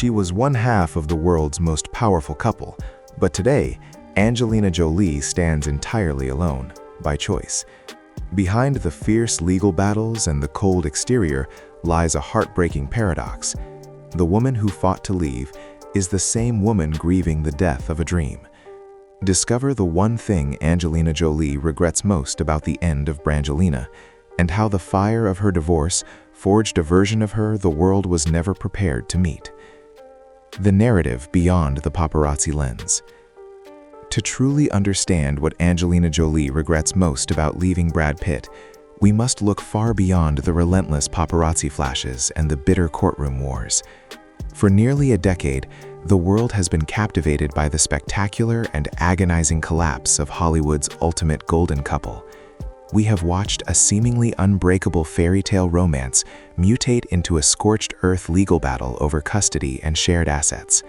She was one half of the world's most powerful couple, but today, Angelina Jolie stands entirely alone, by choice. Behind the fierce legal battles and the cold exterior lies a heartbreaking paradox. The woman who fought to leave is the same woman grieving the death of a dream. Discover the one thing Angelina Jolie regrets most about the end of Brangelina, and how the fire of her divorce forged a version of her the world was never prepared to meet. The narrative beyond the paparazzi lens. To truly understand what Angelina Jolie regrets most about leaving Brad Pitt, we must look far beyond the relentless paparazzi flashes and the bitter courtroom wars. For nearly a decade, the world has been captivated by the spectacular and agonizing collapse of Hollywood's ultimate golden couple. We have watched a seemingly unbreakable fairy tale romance mutate into a scorched earth legal battle over custody and shared assets.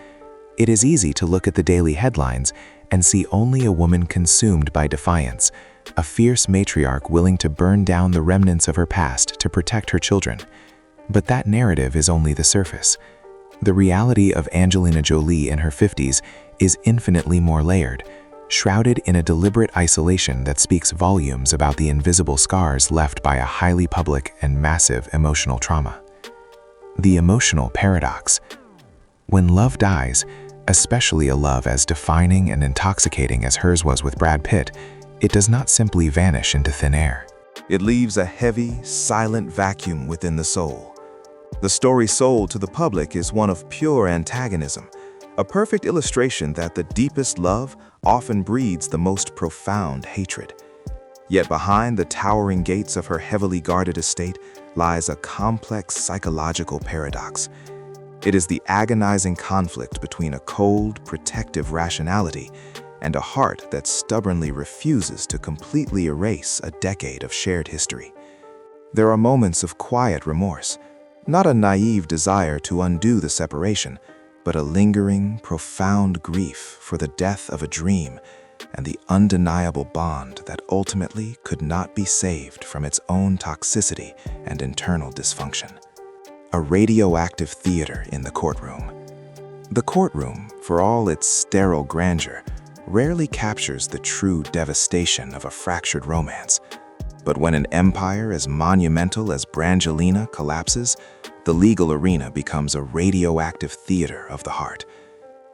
It is easy to look at the daily headlines and see only a woman consumed by defiance, a fierce matriarch willing to burn down the remnants of her past to protect her children. But that narrative is only the surface. The reality of Angelina Jolie in her 50s is infinitely more layered, shrouded in a deliberate isolation that speaks volumes about the invisible scars left by a highly public and massive emotional trauma. The emotional paradox. When love dies, especially a love as defining and intoxicating as hers was with Brad Pitt, it does not simply vanish into thin air. It leaves a heavy, silent vacuum within the soul. The story sold to the public is one of pure antagonism, a perfect illustration that the deepest love often breeds the most profound hatred. Yet behind the towering gates of her heavily guarded estate lies a complex psychological paradox. It is the agonizing conflict between a cold, protective rationality and a heart that stubbornly refuses to completely erase a decade of shared history. There are moments of quiet remorse, not a naive desire to undo the separation, but a lingering, profound grief for the death of a dream and the undeniable bond that ultimately could not be saved from its own toxicity and internal dysfunction. A radioactive theater in the courtroom. The courtroom, for all its sterile grandeur, rarely captures the true devastation of a fractured romance. But when an empire as monumental as Brangelina collapses, the legal arena becomes a radioactive theater of the heart.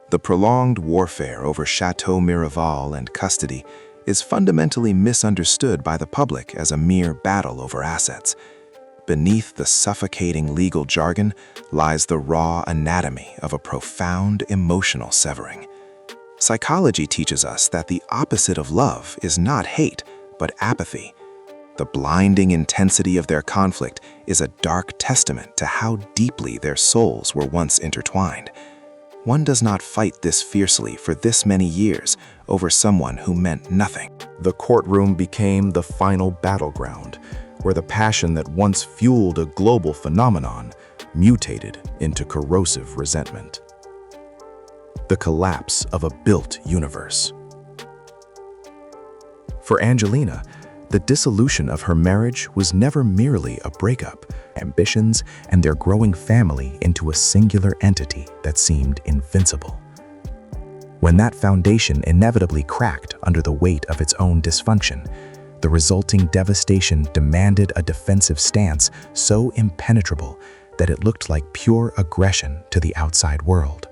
The prolonged warfare over Chateau Miraval and custody is fundamentally misunderstood by the public as a mere battle over assets. Beneath the suffocating legal jargon lies the raw anatomy of a profound emotional severing. Psychology teaches us that the opposite of love is not hate, but apathy. The blinding intensity of their conflict is a dark testament to how deeply their souls were once intertwined. One does not fight this fiercely for this many years over someone who meant nothing. The courtroom became the final battleground, where the passion that once fueled a global phenomenon mutated into corrosive resentment. The collapse of a built universe. For Angelina, the dissolution of her marriage was never merely a breakup, ambitions and their growing family into a singular entity that seemed invincible. When that foundation inevitably cracked under the weight of its own dysfunction, the resulting devastation demanded a defensive stance so impenetrable that it looked like pure aggression to the outside world.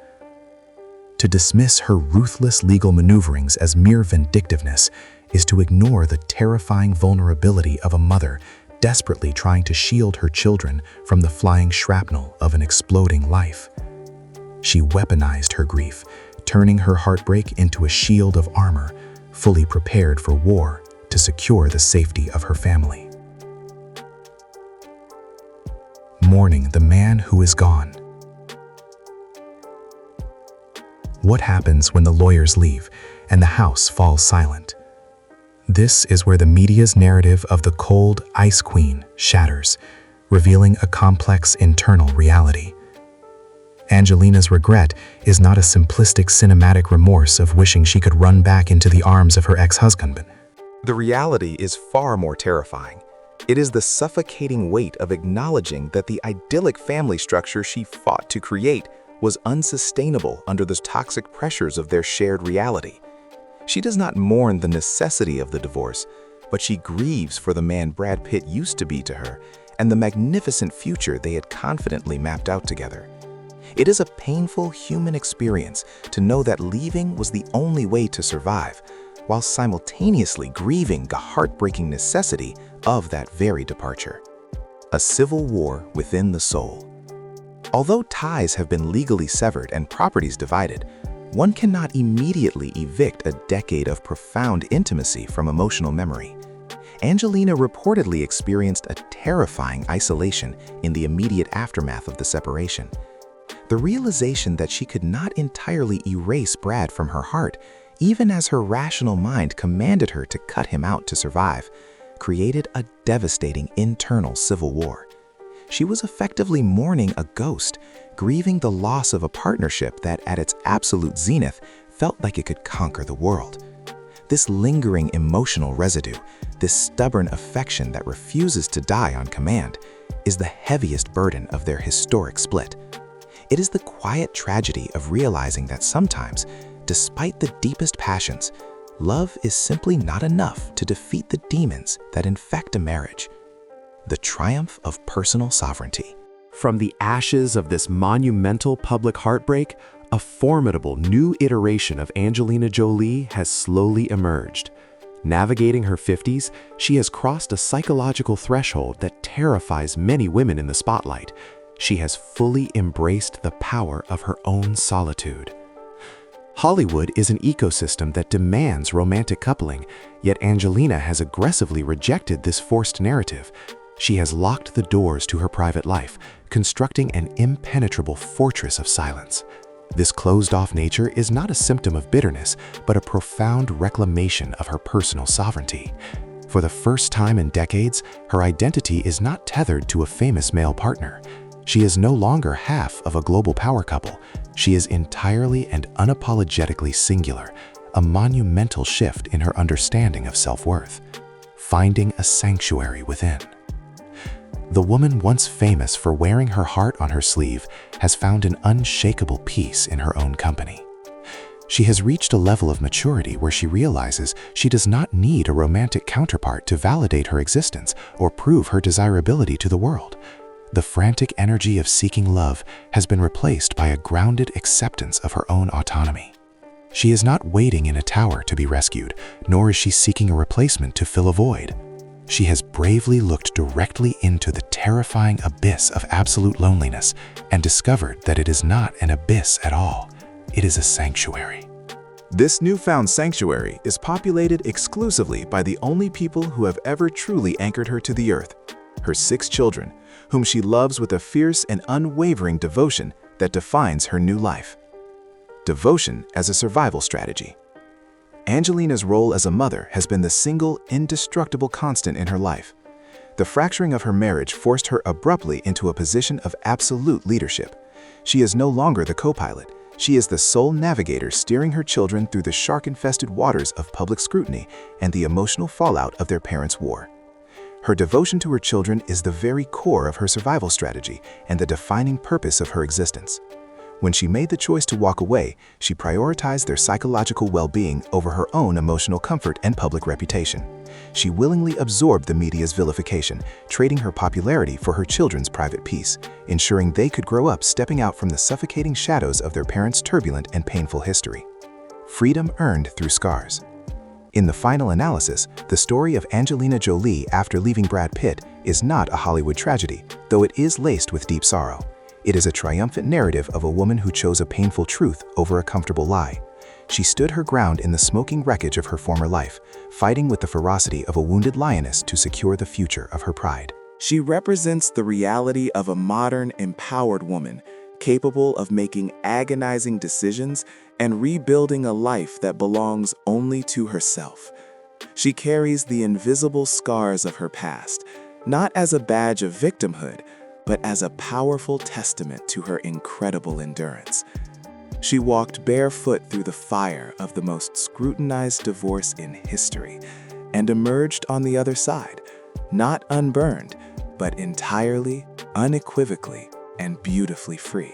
To dismiss her ruthless legal maneuverings as mere vindictiveness is to ignore the terrifying vulnerability of a mother desperately trying to shield her children from the flying shrapnel of an exploding life. She weaponized her grief, turning her heartbreak into a shield of armor, fully prepared for war to secure the safety of her family. Mourning the man who is gone. What happens when the lawyers leave and the house falls silent? This is where the media's narrative of the cold Ice Queen shatters, revealing a complex internal reality. Angelina's regret is not a simplistic cinematic remorse of wishing she could run back into the arms of her ex-husband. The reality is far more terrifying. It is the suffocating weight of acknowledging that the idyllic family structure she fought to create was unsustainable under the toxic pressures of their shared reality. She does not mourn the necessity of the divorce, but she grieves for the man Brad Pitt used to be to her and the magnificent future they had confidently mapped out together. It is a painful human experience to know that leaving was the only way to survive, while simultaneously grieving the heartbreaking necessity of that very departure. A civil war within the soul. Although ties have been legally severed and properties divided, one cannot immediately evict a decade of profound intimacy from emotional memory. Angelina reportedly experienced a terrifying isolation in the immediate aftermath of the separation. The realization that she could not entirely erase Brad from her heart, even as her rational mind commanded her to cut him out to survive, created a devastating internal civil war. She was effectively mourning a ghost, grieving the loss of a partnership that at its absolute zenith felt like it could conquer the world. This lingering emotional residue, this stubborn affection that refuses to die on command, is the heaviest burden of their historic split. It is the quiet tragedy of realizing that sometimes, despite the deepest passions, love is simply not enough to defeat the demons that infect a marriage. The triumph of personal sovereignty. From the ashes of this monumental public heartbreak, a formidable new iteration of Angelina Jolie has slowly emerged. Navigating her 50s, she has crossed a psychological threshold that terrifies many women in the spotlight. She has fully embraced the power of her own solitude. Hollywood is an ecosystem that demands romantic coupling, yet Angelina has aggressively rejected this forced narrative. She has locked the doors to her private life, constructing an impenetrable fortress of silence. This closed-off nature is not a symptom of bitterness, but a profound reclamation of her personal sovereignty. For the first time in decades, her identity is not tethered to a famous male partner. She is no longer half of a global power couple. She is entirely and unapologetically singular, a monumental shift in her understanding of self-worth. Finding a sanctuary within. The woman once famous for wearing her heart on her sleeve has found an unshakable peace in her own company. She has reached a level of maturity where she realizes she does not need a romantic counterpart to validate her existence or prove her desirability to the world. The frantic energy of seeking love has been replaced by a grounded acceptance of her own autonomy. She is not waiting in a tower to be rescued, nor is she seeking a replacement to fill a void. She has bravely looked directly into the terrifying abyss of absolute loneliness and discovered that it is not an abyss at all. It is a sanctuary. This newfound sanctuary is populated exclusively by the only people who have ever truly anchored her to the earth, her 6 children, whom she loves with a fierce and unwavering devotion that defines her new life. Devotion as a survival strategy. Angelina's role as a mother has been the single, indestructible constant in her life. The fracturing of her marriage forced her abruptly into a position of absolute leadership. She is no longer the co-pilot. She is the sole navigator steering her children through the shark-infested waters of public scrutiny and the emotional fallout of their parents' war. Her devotion to her children is the very core of her survival strategy and the defining purpose of her existence. When she made the choice to walk away, she prioritized their psychological well-being over her own emotional comfort and public reputation. She willingly absorbed the media's vilification, trading her popularity for her children's private peace, ensuring they could grow up stepping out from the suffocating shadows of their parents' turbulent and painful history. Freedom earned through scars. In the final analysis, the story of Angelina Jolie after leaving Brad Pitt is not a Hollywood tragedy, though it is laced with deep sorrow. It is a triumphant narrative of a woman who chose a painful truth over a comfortable lie. She stood her ground in the smoking wreckage of her former life, fighting with the ferocity of a wounded lioness to secure the future of her pride. She represents the reality of a modern, empowered woman, capable of making agonizing decisions and rebuilding a life that belongs only to herself. She carries the invisible scars of her past, not as a badge of victimhood, but as a powerful testament to her incredible endurance. She walked barefoot through the fire of the most scrutinized divorce in history and emerged on the other side, not unburned, but entirely, unequivocally, and beautifully free.